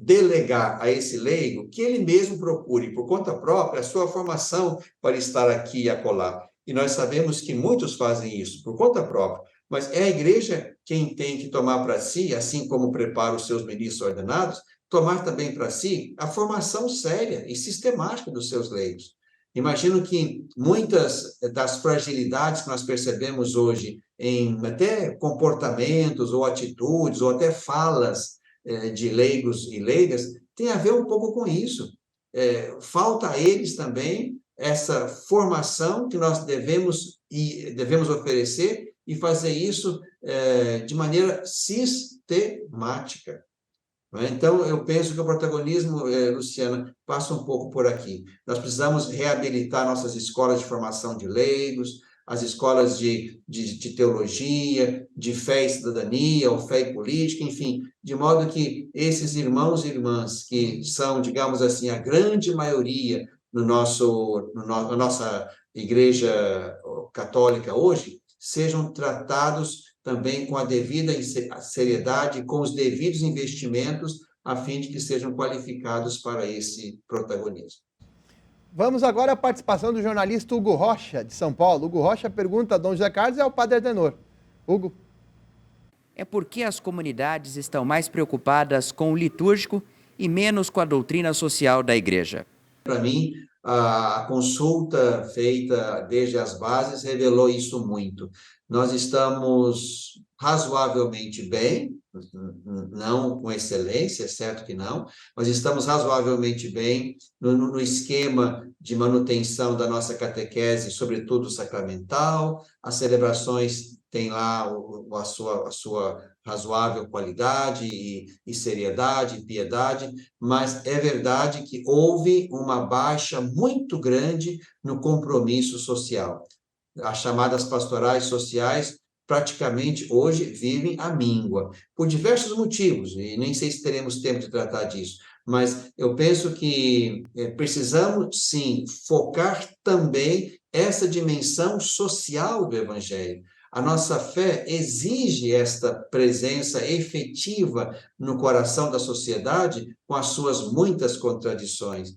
delegar a esse leigo que ele mesmo procure, por conta própria, a sua formação para estar aqui e acolá. E nós sabemos que muitos fazem isso, por conta própria. Mas é a igreja quem tem que tomar para si, assim como prepara os seus ministros ordenados, tomar também para si a formação séria e sistemática dos seus leigos. Imagino que muitas das fragilidades que nós percebemos hoje em até comportamentos ou atitudes ou até falas de leigos e leigas tem a ver um pouco com isso. Falta a eles também essa formação que nós devemos oferecer e fazer isso de maneira sistemática. não é? Então, eu penso que o protagonismo, Luciana, passa um pouco por aqui. Nós precisamos reabilitar nossas escolas de formação de leigos, as escolas de teologia, de fé e cidadania, ou fé e política, enfim, de modo que esses irmãos e irmãs, que são, digamos assim, a grande maioria na nossa igreja católica hoje, sejam tratados também com a devida seriedade, com os devidos investimentos, a fim de que sejam qualificados para esse protagonismo. Vamos agora à participação do jornalista Hugo Rocha, de São Paulo. Hugo Rocha pergunta a Dom José Carlos e ao Padre Adenor. Hugo. É porque as comunidades estão mais preocupadas com o litúrgico e menos com a doutrina social da Igreja. Para mim, a consulta feita desde as bases revelou isso muito. Nós estamos razoavelmente bem, não com excelência, é certo que não, mas estamos razoavelmente bem no esquema de manutenção da nossa catequese, sobretudo sacramental. As celebrações têm lá a sua razoável qualidade e seriedade e piedade, mas é verdade que houve uma baixa muito grande no compromisso social. As chamadas pastorais sociais praticamente hoje vivem à míngua, por diversos motivos, e nem sei se teremos tempo de tratar disso, mas eu penso que precisamos, sim, focar também essa dimensão social do Evangelho. A nossa fé exige esta presença efetiva no coração da sociedade, com as suas muitas contradições.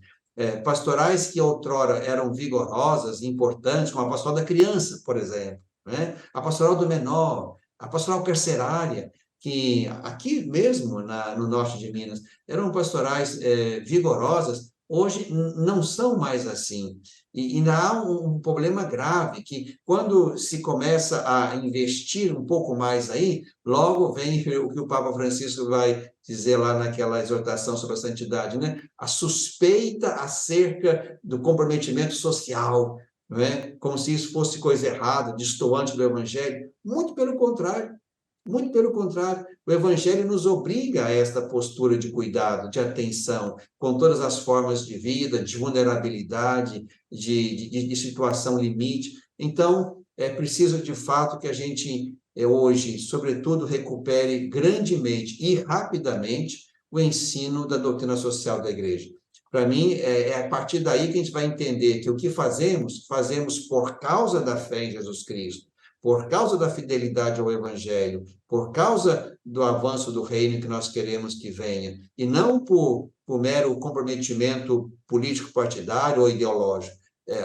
Pastorais que outrora eram vigorosas, importantes, como a pastoral da criança, por exemplo, né? A pastoral do menor, a pastoral carcerária, que aqui mesmo no norte de Minas eram pastorais vigorosas, hoje não são mais assim. E ainda há um problema grave, que quando se começa a investir um pouco mais aí, logo vem o que o Papa Francisco vai dizer lá naquela exortação sobre a santidade, né? A suspeita acerca do comprometimento social, não é? Como se isso fosse coisa errada, destoante do Evangelho. Muito pelo contrário. Muito pelo contrário, o Evangelho nos obriga a esta postura de cuidado, de atenção, com todas as formas de vida, de vulnerabilidade, de situação limite. Então, é preciso, de fato, que a gente, hoje, sobretudo, recupere grandemente e rapidamente o ensino da doutrina social da Igreja. Para mim, é a partir daí que a gente vai entender que o que fazemos por causa da fé em Jesus Cristo, por causa da fidelidade ao Evangelho, por causa do avanço do reino que nós queremos que venha, e não por mero comprometimento político-partidário ou ideológico.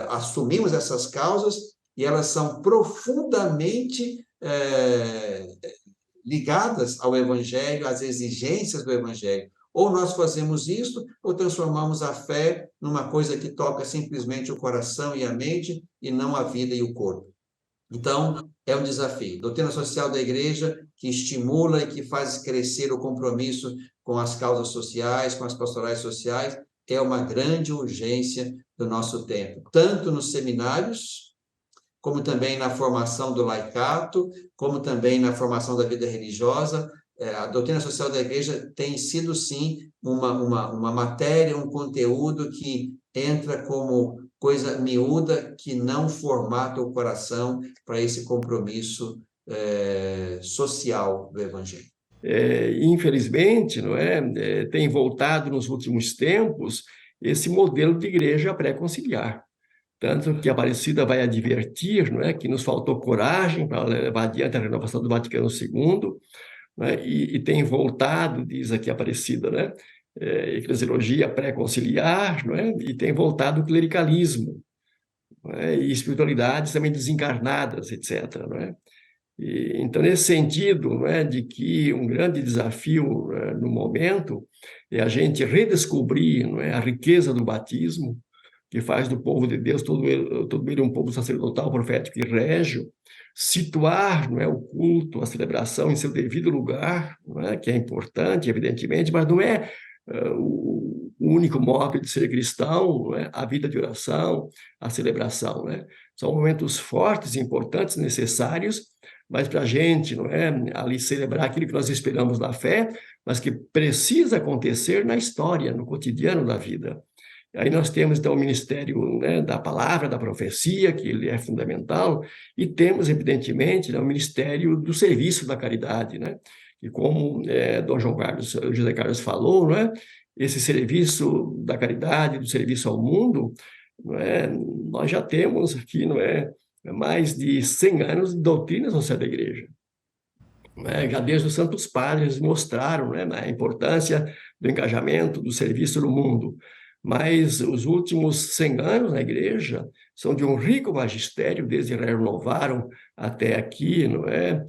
Assumimos essas causas e elas são profundamente ligadas ao Evangelho, às exigências do Evangelho. Ou nós fazemos isso, ou transformamos a fé numa coisa que toca simplesmente o coração e a mente, e não a vida e o corpo. Então, é um desafio. Doutrina social da Igreja que estimula e que faz crescer o compromisso com as causas sociais, com as pastorais sociais, é uma grande urgência do nosso tempo. Tanto nos seminários, como também na formação do laicato, como também na formação da vida religiosa. A doutrina social da Igreja tem sido, sim, uma matéria, um conteúdo que entra como coisa miúda, que não formata o coração para esse compromisso social do Evangelho. Infelizmente, não é? Tem voltado nos últimos tempos esse modelo de igreja pré-conciliar. Tanto que a Aparecida vai advertir, não é, que nos faltou coragem para levar adiante a renovação do Vaticano II, né? E tem voltado, diz aqui a Aparecida, né? Eclesiologia pré-conciliar, não é? E tem voltado o clericalismo, não é? E espiritualidades também desencarnadas, etc. Não é? Então, nesse sentido, não é, de que um grande desafio no momento é a gente redescobrir, não é, a riqueza do batismo, que faz do povo de Deus todo ele um povo sacerdotal, profético e régio, situar, não é, o culto, a celebração em seu devido lugar, não é, que é importante, evidentemente, mas não é o único modo de ser cristão, não é, a vida de oração, a celebração. Né? São momentos fortes, importantes, necessários, mas para a gente, não é, ali celebrar aquilo que nós esperamos da fé, mas que precisa acontecer na história, no cotidiano da vida. Aí nós temos, então, o ministério, né, da palavra, da profecia, que ele é fundamental, e temos, evidentemente, né, o ministério do serviço da caridade, né? E como Dom José Carlos falou, né, esse serviço da caridade, do serviço ao mundo, não é, nós já temos aqui, não é, mais de 100 anos de doutrina social da Igreja. Já desde os Santos Padres mostraram, né, a importância do engajamento, do serviço no mundo. Mas os últimos 100 anos na Igreja são de um rico magistério, desde renovaram até aqui, não é?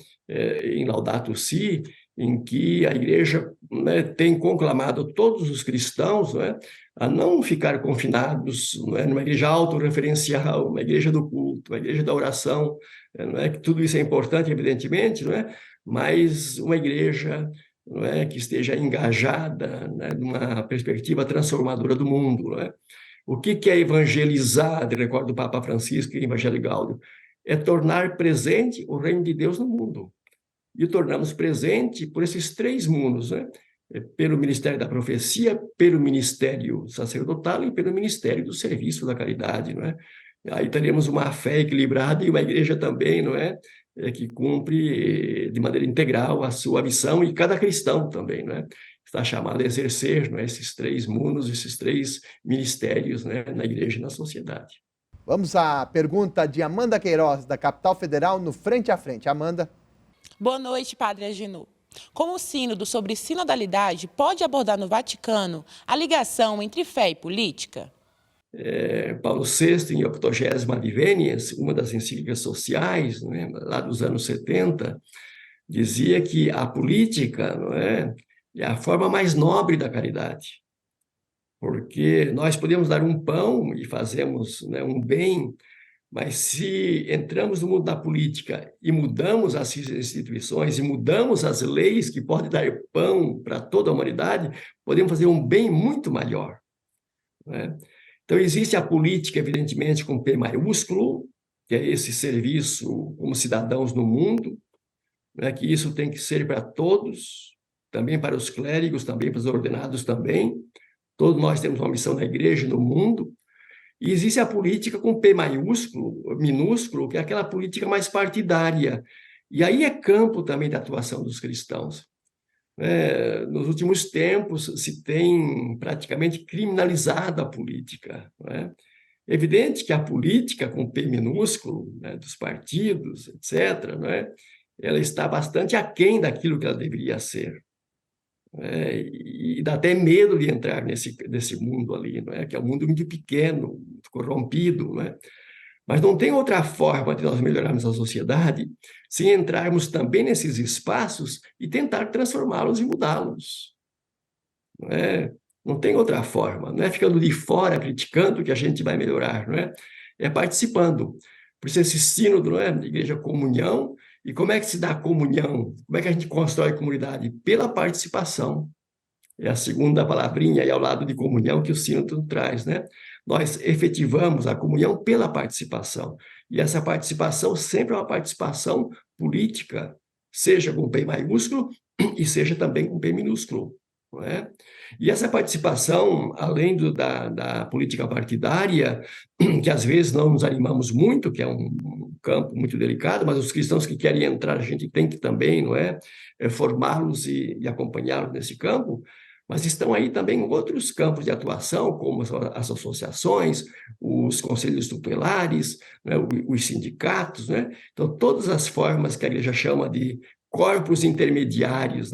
Em Laudato Si, em que a Igreja, né, tem conclamado todos os cristãos, não é, a não ficar confinados, não é, numa igreja autorreferencial, uma igreja do culto, uma igreja da oração, não é, que tudo isso é importante, evidentemente, não é, mas uma igreja, não é, que esteja engajada, né, numa perspectiva transformadora do mundo. Não é? O que é evangelizar, de recordo do Papa Francisco em Evangelho Gáudio? É tornar presente o reino de Deus no mundo. E o tornamos presente por esses 3 mundos, né? Pelo ministério da profecia, pelo ministério sacerdotal e pelo ministério do serviço da caridade. Não é? Aí teremos uma fé equilibrada e uma igreja também, não é? Que cumpre de maneira integral a sua missão, e cada cristão também, né, está chamado a exercer, né, esses 3 mundos, esses 3 ministérios, né, na igreja e na sociedade. Vamos à pergunta de Amanda Queiroz, da Capital Federal, no Frente a Frente. Amanda. Boa noite, Padre Agenor. Como o sínodo sobre sinodalidade pode abordar no Vaticano a ligação entre fé e política? Paulo VI, em 80ª Adveniens, uma das encíclicas sociais, né, lá dos anos 70, dizia que a política, não é a forma mais nobre da caridade, porque nós podemos dar um pão e fazemos, né, um bem, mas se entramos no mundo da política e mudamos as instituições e mudamos as leis que podem dar pão para toda a humanidade, podemos fazer um bem muito maior. Né? Então, existe a política, evidentemente, com P maiúsculo, que é esse serviço como cidadãos no mundo, né, que isso tem que ser para todos, também para os clérigos, também para os ordenados também. Todos nós temos uma missão na igreja e no mundo. E existe a política com P maiúsculo, minúsculo, que é aquela política mais partidária. E aí é campo também da atuação dos cristãos. Nos últimos tempos se tem praticamente criminalizado a política. É evidente que a política com P minúsculo, né, dos partidos, etc., ela está bastante aquém daquilo que ela deveria ser. E dá até medo de entrar nesse mundo ali, que é um mundo muito pequeno, corrompido. Mas não tem outra forma de nós melhorarmos a sociedade sem entrarmos também nesses espaços e tentar transformá-los e mudá-los. Não tem outra forma. Não é ficando de fora criticando que a gente vai melhorar. É participando. Por isso esse sínodo, de Igreja Comunhão. E como é que se dá a comunhão? Como é que a gente constrói a comunidade? Pela participação. É a segunda palavrinha aí ao lado de comunhão que o sínodo traz, Nós efetivamos a comunhão pela participação. E essa participação sempre é uma participação política, seja com P maiúsculo e seja também com P minúsculo. E essa participação, além da política partidária, que às vezes não nos animamos muito, que é um campo muito delicado, mas os cristãos que querem entrar, a gente tem que também, formá-los e acompanhá-los nesse campo. Mas estão aí também outros campos de atuação, como as associações, os conselhos tutelares, os sindicatos. Então, todas as formas que a igreja chama de corpos intermediários,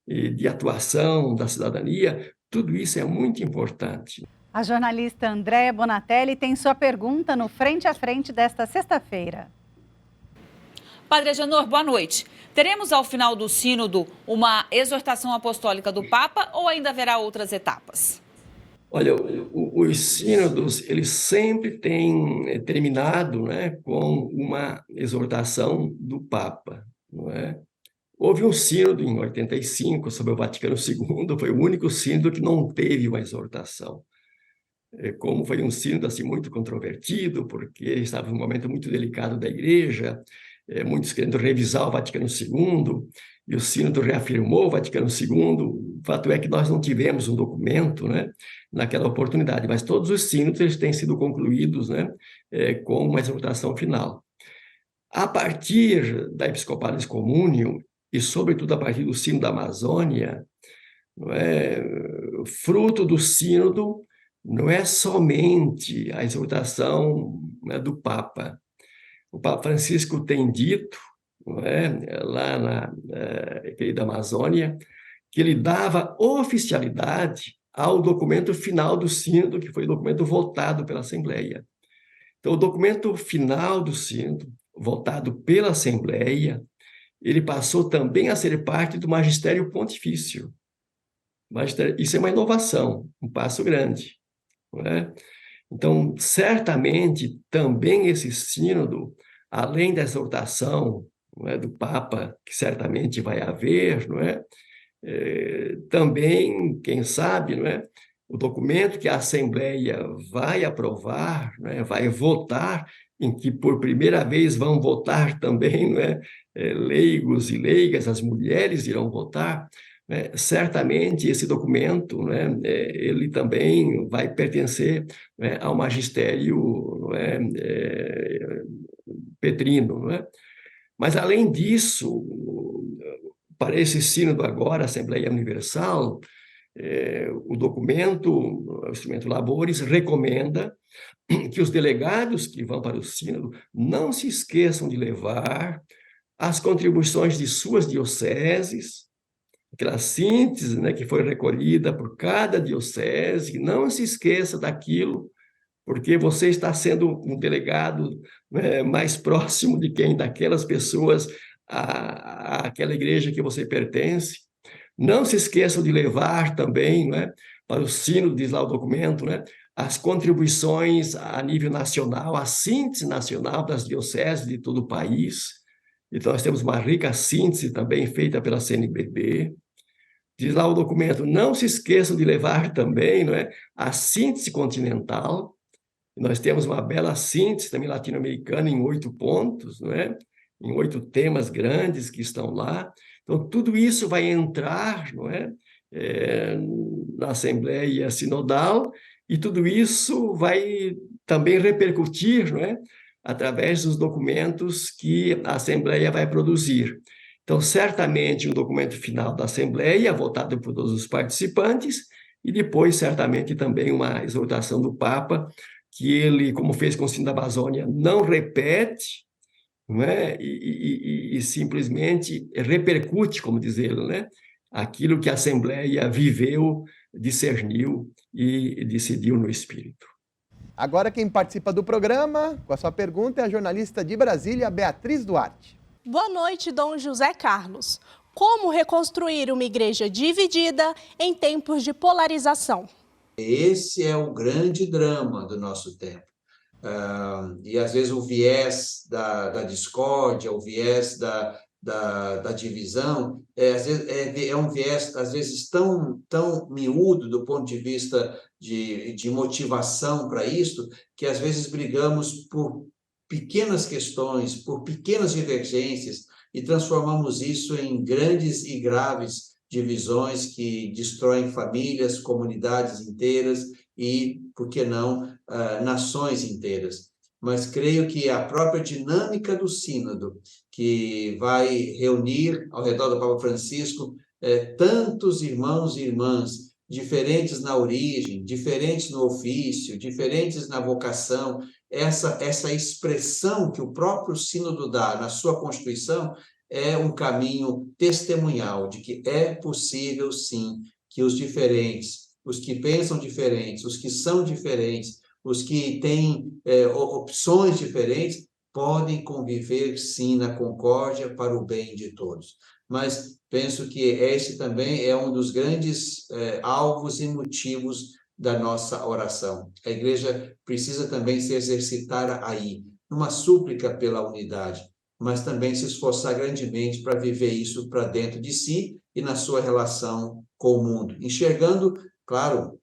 de atuação da cidadania, tudo isso é muito importante. A jornalista Andréa Bonatelli tem sua pergunta no Frente a Frente desta sexta-feira. Padre Agenor, boa noite. Teremos ao final do sínodo uma exortação apostólica do Papa ou ainda haverá outras etapas? Olha, os sínodos, eles sempre têm terminado, com uma exortação do Papa, Houve um sínodo em 85 sobre o Vaticano II, foi o único sínodo que não teve uma exortação. Como foi um sínodo assim, muito controvertido, porque estava em um momento muito delicado da igreja, muitos querendo revisar o Vaticano II, e o Sínodo reafirmou o Vaticano II. O fato é que nós não tivemos um documento, né, naquela oportunidade, mas todos os sínodos eles têm sido concluídos, né, com uma exortação final. A partir da Episcopalis Communium, e sobretudo a partir do Sínodo da Amazônia, não é, fruto do sínodo não é somente a exortação, né, do Papa. O Papa Francisco tem dito, não é, lá na querida Amazônia, que ele dava oficialidade ao documento final do sínodo, que foi o documento votado pela Assembleia. Então, o documento final do sínodo, votado pela Assembleia, ele passou também a ser parte do magistério pontifício. Isso é uma inovação, um passo grande, não é? Então, certamente, também esse sínodo, além da exortação, não é, do Papa, que certamente vai haver, não é? Também, quem sabe, não é, o documento que a Assembleia vai aprovar, não é, vai votar, em que por primeira vez vão votar também, não é, leigos e leigas, as mulheres irão votar. Certamente esse documento, né, ele também vai pertencer, né, ao magistério, né, petrino, né? Mas, além disso, para esse sínodo agora, Assembleia Universal, o documento, o instrumento Labores, recomenda que os delegados que vão para o sínodo não se esqueçam de levar as contribuições de suas dioceses, aquela síntese, né, que foi recolhida por cada diocese, não se esqueça daquilo, porque você está sendo um delegado, né, mais próximo de quem? Daquelas pessoas, àquela igreja que você pertence. Não se esqueçam de levar também, né, para o sínodo, diz lá o documento, né, as contribuições a nível nacional, a síntese nacional das dioceses de todo o país. Então, nós temos uma rica síntese também feita pela CNBB. Diz lá o documento, não se esqueçam de levar também, não é, a síntese continental. Nós temos uma bela síntese também latino-americana em 8 pontos, não é? Em 8 temas grandes que estão lá. Então, tudo isso vai entrar, não é, na Assembleia Sinodal, e tudo isso vai também repercutir, não é, através dos documentos que a Assembleia vai produzir. Então, certamente, um documento final da Assembleia, votado por todos os participantes, e depois, certamente, também uma exortação do Papa, que ele, como fez com o Sínodo da Amazônia, não repete, não é? E simplesmente repercute, como dizer, né, aquilo que a Assembleia viveu, discerniu e decidiu no Espírito. Agora quem participa do programa com a sua pergunta é a jornalista de Brasília, Beatriz Duarte. Boa noite, Dom José Carlos. Como reconstruir uma igreja dividida em tempos de polarização? Esse é o grande drama do nosso tempo. E, às vezes, o viés da discórdia, o viés da divisão, às vezes, é um viés, às vezes, tão miúdo do ponto de vista de motivação para isso, que, às vezes, brigamos por pequenas questões, por pequenas divergências, e transformamos isso em grandes e graves divisões que destroem famílias, comunidades inteiras e, por que não, nações inteiras. Mas creio que a própria dinâmica do sínodo, que vai reunir ao redor do Papa Francisco tantos irmãos e irmãs, diferentes na origem, diferentes no ofício, diferentes na vocação, essa expressão que o próprio sínodo dá na sua Constituição é um caminho testemunhal de que é possível, sim, que os diferentes, os que pensam diferentes, os que são diferentes, os que têm opções diferentes, podem conviver, sim, na concórdia para o bem de todos. Mas penso que esse também é um dos grandes alvos e motivos da nossa oração. A Igreja precisa também se exercitar aí, numa súplica pela unidade, mas também se esforçar grandemente para viver isso para dentro de si e na sua relação com o mundo, enxergando, claro,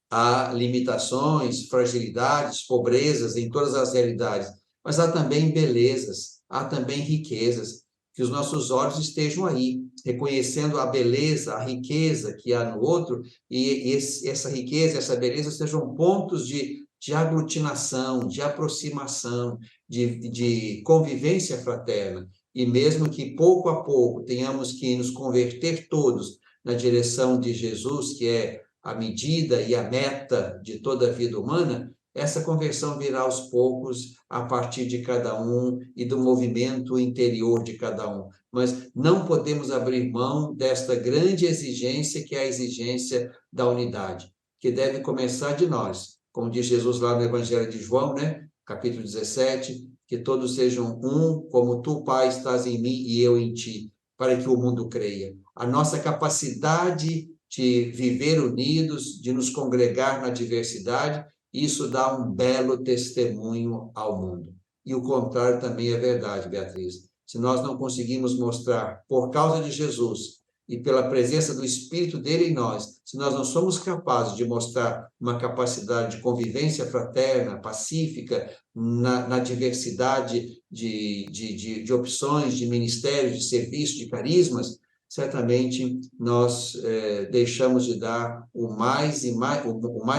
há limitações, fragilidades, pobrezas em todas as realidades, mas há também belezas, há também riquezas. Que os nossos olhos estejam aí, reconhecendo a beleza, a riqueza que há no outro, e essa riqueza, essa beleza sejam pontos de aglutinação, de aproximação, de convivência fraterna. E mesmo que pouco a pouco tenhamos que nos converter todos na direção de Jesus, que é a medida e a meta de toda a vida humana, essa conversão virá aos poucos, a partir de cada um e do movimento interior de cada um. Mas não podemos abrir mão desta grande exigência, que é a exigência da unidade, que deve começar de nós. Como diz Jesus lá no Evangelho de João, né? Capítulo 17, que todos sejam um, como tu, Pai, estás em mim e eu em ti, para que o mundo creia. A nossa capacidade de viver unidos, de nos congregar na diversidade, isso dá um belo testemunho ao mundo. E o contrário também é verdade, Beatriz. Se nós não conseguimos mostrar, por causa de Jesus e pela presença do Espírito dele em nós, se nós não somos capazes de mostrar uma capacidade de convivência fraterna, pacífica, na diversidade de opções, de ministérios, de serviços, de carismas, certamente nós deixamos de dar o mais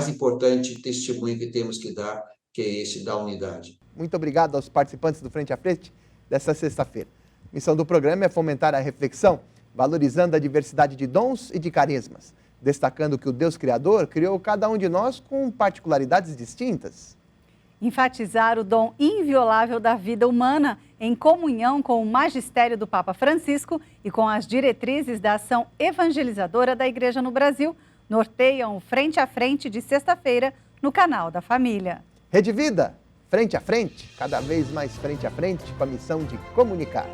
importante testemunho que temos que dar, que é esse da unidade. Muito obrigado aos participantes do Frente a Frente desta sexta-feira. A missão do programa é fomentar a reflexão, valorizando a diversidade de dons e de carismas, destacando que o Deus Criador criou cada um de nós com particularidades distintas. Enfatizar o dom inviolável da vida humana em comunhão com o magistério do Papa Francisco e com as diretrizes da ação evangelizadora da Igreja no Brasil, norteiam o Frente a Frente de sexta-feira no canal da Família. Rede Vida, frente a frente, cada vez mais frente a frente, com a missão de comunicar.